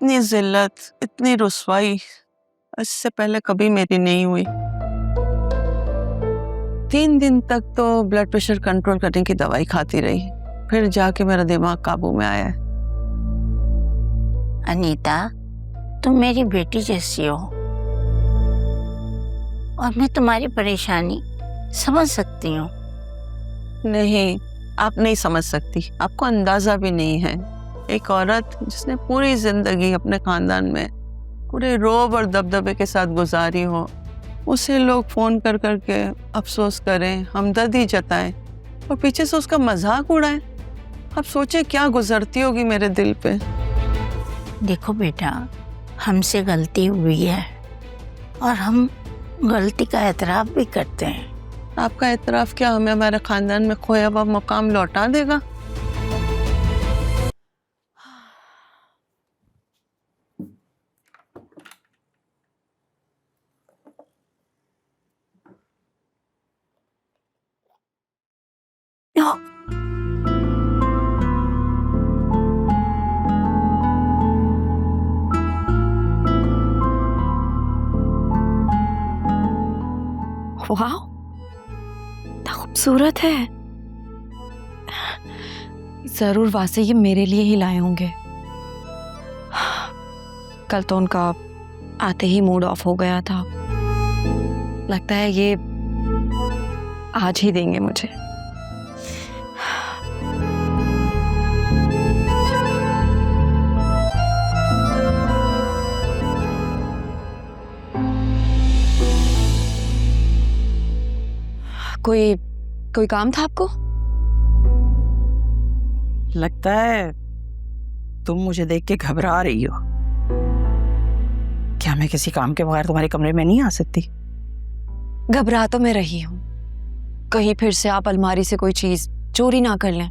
इतनी जिल्लत, इतनी रुसवाई इससे पहले कभी मेरी नहीं हुई। 3 दिन तक तो ब्लड प्रेशर कंट्रोल करने की दवाई खाती रही, फिर जाके मेरा दिमाग काबू में आया है। अनीता, तुम मेरी बेटी जैसी हो और मैं तुम्हारी परेशानी समझ सकती हूँ। नहीं, आप नहीं समझ सकती, आपको अंदाजा भी नहीं है। एक औरत जिसने पूरी जिंदगी अपने खानदान में पूरे रौब और दबदबे के साथ गुजारी हो, उसे लोग फोन कर करके अफसोस करें, हमदर्दी जताएं और पीछे से उसका मजाक उड़ाएं। अब सोचे क्या गुजरती होगी मेरे दिल पे। देखो बेटा, हमसे गलती हुई है और हम गलती का एतराफ भी करते हैं। आपका एतराफ क्या हमें हमारे खानदान में खोया हुआ मकाम लौटा देगा? वाह, क्या खूबसूरत है। जरूर वासे ये मेरे लिए ही लाए होंगे। कल तो उनका आते ही मूड ऑफ हो गया था, लगता है ये आज ही देंगे मुझे। कोई काम था आपको? लगता है तुम मुझे देख के घबरा रही हो। क्या मैं किसी काम के बगैर तुम्हारे कमरे में नहीं आ सकती? घबरा तो मैं रही हूँ, कहीं फिर से आप अलमारी से कोई चीज चोरी ना कर लें।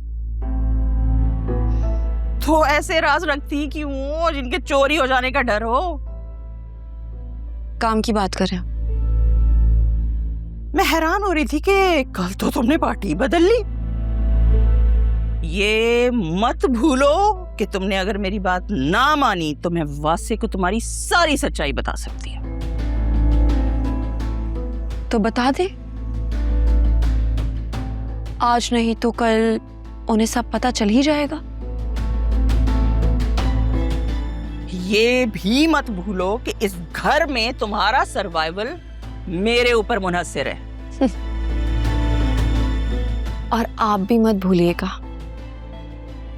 तो ऐसे राज रखती क्यों हो जिनके चोरी हो जाने का डर हो? काम की बात कर रहे हैं? मैं हैरान हो रही थी कि कल तो तुमने पार्टी बदल ली। ये मत भूलो कि तुमने अगर मेरी बात ना मानी तो मैं वासे को तुम्हारी सारी सच्चाई बता सकती हूँ। तो बता दे, आज नहीं तो कल उन्हें सब पता चल ही जाएगा। ये भी मत भूलो कि इस घर में तुम्हारा सर्वाइवल मेरे ऊपर मुनहसर है। और आप भी मत भूलिएगा,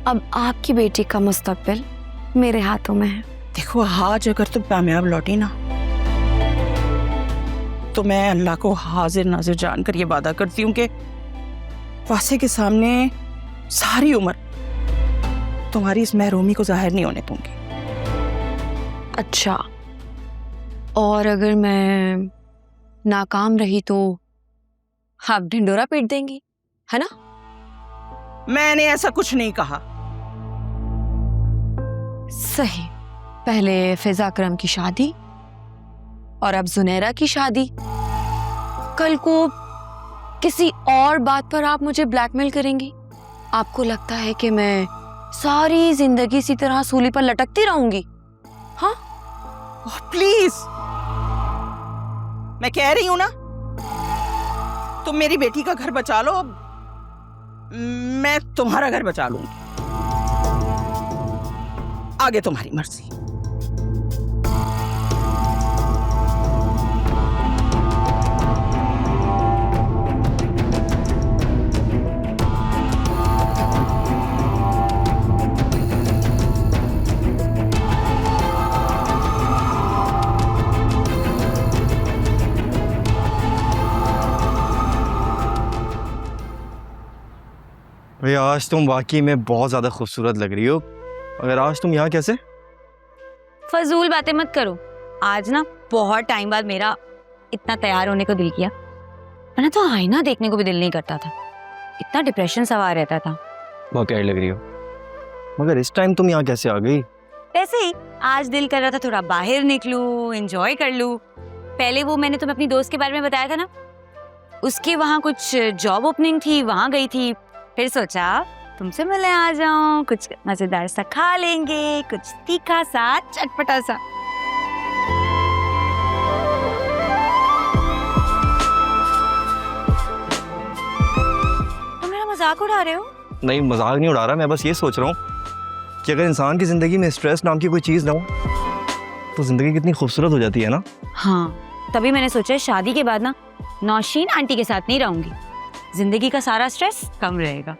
अब आपकी बेटी का मुस्तकबिल मेरे हाथों में है। देखो, आज अगर तुम कामयाब लौटी ना तो मैं अल्लाह को हाजिर नाजिर जानकर ये वादा करती हूँ कि वासे के सामने सारी उम्र तुम्हारी इस महरूमी को जाहिर नहीं होने दूंगी। अच्छा, और अगर मैं नाकाम रही तो आप ढिंडोरा पीट देंगी, है ना? मैंने ऐसा कुछ नहीं कहा। सही, पहले फिजा करम की शादी और अब जुनैरा की शादी। कल को किसी और बात पर आप मुझे ब्लैकमेल करेंगी। आपको लगता है कि मैं सारी जिंदगी इसी तरह सूली पर लटकती रहूंगी? हाँ? प्लीज, मैं कह रही हूं ना, तुम मेरी बेटी का घर बचा लो, मैं तुम्हारा घर बचा लूंगी। आगे तुम्हारी मर्जी। भैया, आज तुम वाकई में बहुत ज्यादा खूबसूरत लग रही हो। अगर आज तुम यहाँ कैसे? फजूल बातें मत करो। आज ना बहुत टाइम बाद मेरा इतना तैयार होने को दिल किया, वरना तो आईना देखने को भी दिल नहीं करता था। इतना डिप्रेशन सवार रहता था। बहुत प्यारी लग रही हो, मगर इस टाइम तुम यहाँ कैसे आ गई? वैसे ही आज दिल कर रहा था थोड़ा बाहर निकलूं, एंजॉय कर लूं। पहले वो मैंने तुम्हें अपनी दोस्त के बारे में बताया था ना, उसके वहाँ कुछ जॉब ओपनिंग थी, वहाँ गई थी। फिर सोचा तुमसे मिलने आ जाऊं, कुछ मजेदार सा खा लेंगे, कुछ तीखा सा चटपटा सा। तुम मेरा मजाक उड़ा रहे हो? नहीं, मजाक नहीं उड़ा रहा, मैं बस ये सोच रहा हूँ कि अगर इंसान की ज़िंदगी में स्ट्रेस नाम की कोई चीज़ ना हो तो ज़िंदगी कितनी खूबसूरत हो जाती है ना। हाँ, तभी मैंने सोचा शादी के बाद ना नौशीन आंटी के साथ नहीं रहूंगी, जिंदगी का सारा स्ट्रेस कम रहेगा।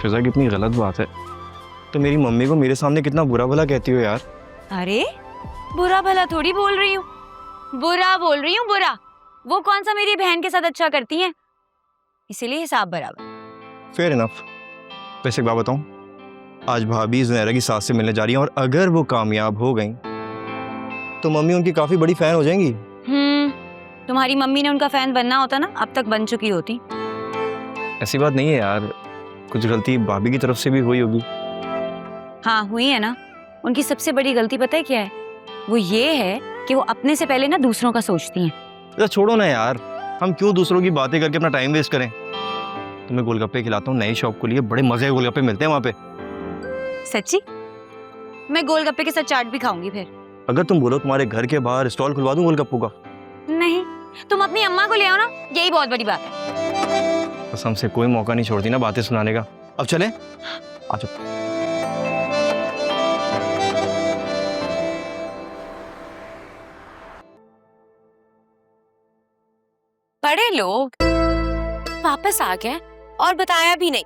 फिजा कितनी गलत बात है, तो मेरी मम्मी को मेरे सामने कितना बुरा भला कहती हो यार। अरे बुरा भला थोड़ी बोल रही हूँ, बुरा बोल रही हूँ, बुरा। वो कौन सा मेरी बहन के साथ अच्छा करती हैं, इसीलिए हिसाब बराबर। Fair enough. वैसे एक बात बताऊं, आज भाभी ज़ुनैरा की सास से मिलने जा रही हैं और अगर वो कामयाब हो गई तो मम्मी उनकी काफ़ी बड़ी फ़ैन हो जाएंगी। तुम्हारी मम्मी ने उनका फैन बनना होता ना, अब तक बन चुकी होती। ऐसी बात नहीं है यार, कुछ गलती भाभी की तरफ से भी हुई होगी। हाँ हुई है ना। उनकी सबसे बड़ी गलती पता है क्या है? वो ये है कि वो अपने से पहले ना दूसरों का सोचती हैं। तो छोड़ो ना यार, हम क्यों दूसरों की बातें करके अपना टाइम वेस्ट करें। तुम्हें गोलगप्पे खिलाता हूँ, नई शॉप को लिए, बड़े मजे के गोलगप्पे मिलते हैं वहाँ पे। सच्ची? मैं गोलगप्पे के साथ चाट भी खाऊंगी फिर। अगर तुम बोलो तुम्हारे घर के बाहर स्टॉल खुलवा दूं गोलगप्पों का। नहीं, तुम अपनी अम्मा को ले आओ ना, यही बहुत बड़ी बात है। बस हमसे कोई मौका नहीं छोड़ती ना बातें सुनाने का। अब चलें? आ जाओ। बड़े लोग वापस आ गए और बताया भी नहीं।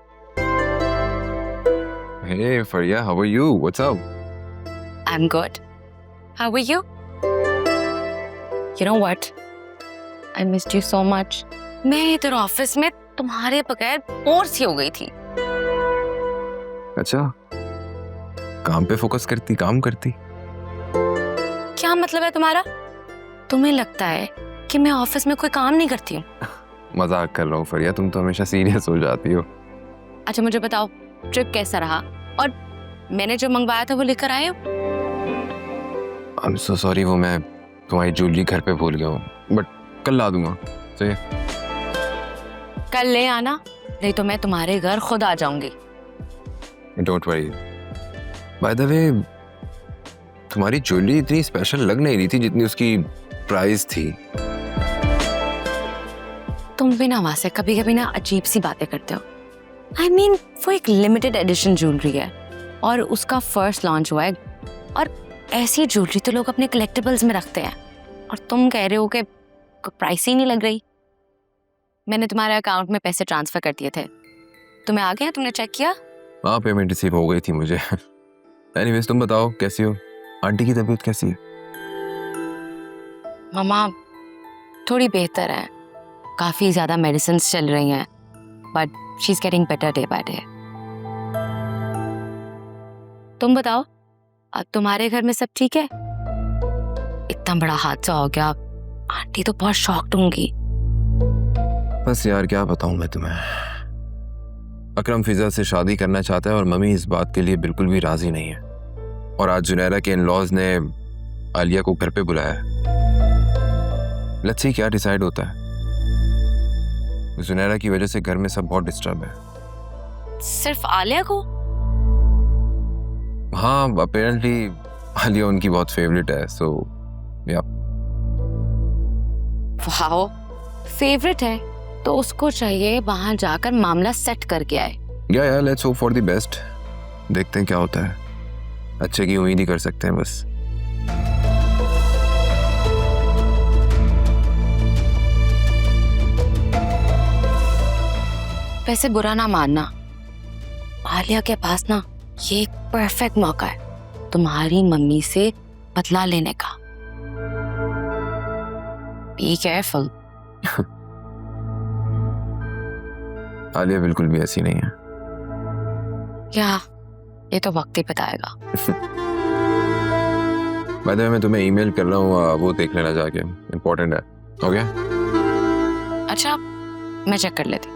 Hey, Faria, how are you? What's up? I'm good. How are you? You know what? I missed you so much. मैं इधर ऑफिस में तुम्हारे बगैर बोर सी हो गई थी। अच्छा, काम पे फोकस करती, काम करती। क्या मतलब है तुम्हारा? तुम्हें लगता है कि मैं ऑफिस में कोई काम नहीं करती हूँ? मजाक कर रहा हूँ फरिया, तुम तो हमेशा सीरियस हो जाती हो। अच्छा मुझे बताओ, ट्रिप कैसा रहा? और मैंने जो मंगवाया था वो लेकर आए हो? I'm so sorry, वो मैं तुम्हारी ज्वेलरी घर पे भूल गया हूँ, बट कल ला दूंगा। सही? कल ले आना, नहीं तो मैं तुम्हारे घर खुद आ जाऊंगी। Don't worry. By the way, तुम्हारी ज्वेलरी इतनी स्पेशल लग नहीं रही थी जितनी उसकी प्राइस थी। तुम भी ना वहां से कभी कभी ना अजीब सी बातें करते हो। I mean, वो एक लिमिटेड एडिशन ज्वेलरी है और उसका फर्स्ट लॉन्च हुआ है, और ऐसी ज्वेलरी तो लोग अपने कलेक्टिबल्स में रखते हैं, और तुम कह रहे हो कि प्राइस ही नहीं लग रही। मैंने तुम्हारे अकाउंट में पैसे ट्रांसफर कर दिए थे, तुम्हें आ गया? तुमने चेक किया? हाँ, पेमेंट रिसीव हो गई थी मुझे। एनीवेज तुम बताओ कैसी हो? आंटी की तबीयत कैसी है? मम्मा थोड़ी बेहतर है, काफी ज्यादा मेडिसिन चल रही हैं, but she is getting better day by day. तुम बताओ, अब तुम्हारे घर में सब ठीक है? इतना बड़ा हादसा हो गया, आंटी तो बहुत शॉक्ड होंगी। बस यार क्या बताऊं मैं तुम्हें। अकरम फिजा से शादी करना चाहता है और मम्मी इस बात के लिए बिल्कुल भी राजी नहीं है, और आज जुनैरा के इन-लॉज ने आलिया को घर पे बुलाया है। लेट्स सी क्या डिसाइड होता है। जुनैरा की वजह से घर में सब बहुत डिस्टर्ब है। सिर्फ आलिया को? हाँ, अपेरेंटली आलिया उनकी बहुत फेवरेट है, सो या। वाओ, फेवरेट है तो उसको चाहिए वहां जाकर मामला सेट करके आए। या let's hope for the best. देखते हैं क्या होता है, अच्छे की उम्मीद ही कर सकते हैं बस। वैसे बुरा ना मानना, आलिया के पास ना ये एक परफेक्ट मौका है तुम्हारी मम्मी से बदला लेने का। Be careful. आलिया बिल्कुल भी ऐसी नहीं है। क्या? ये तो वक्त ही बताएगा। बाय द वे मैं तुम्हें ईमेल कर रहा हूँ, वो देख लेना जाके, इम्पोर्टेंट है। हो गया? अच्छा मैं चेक कर लेती।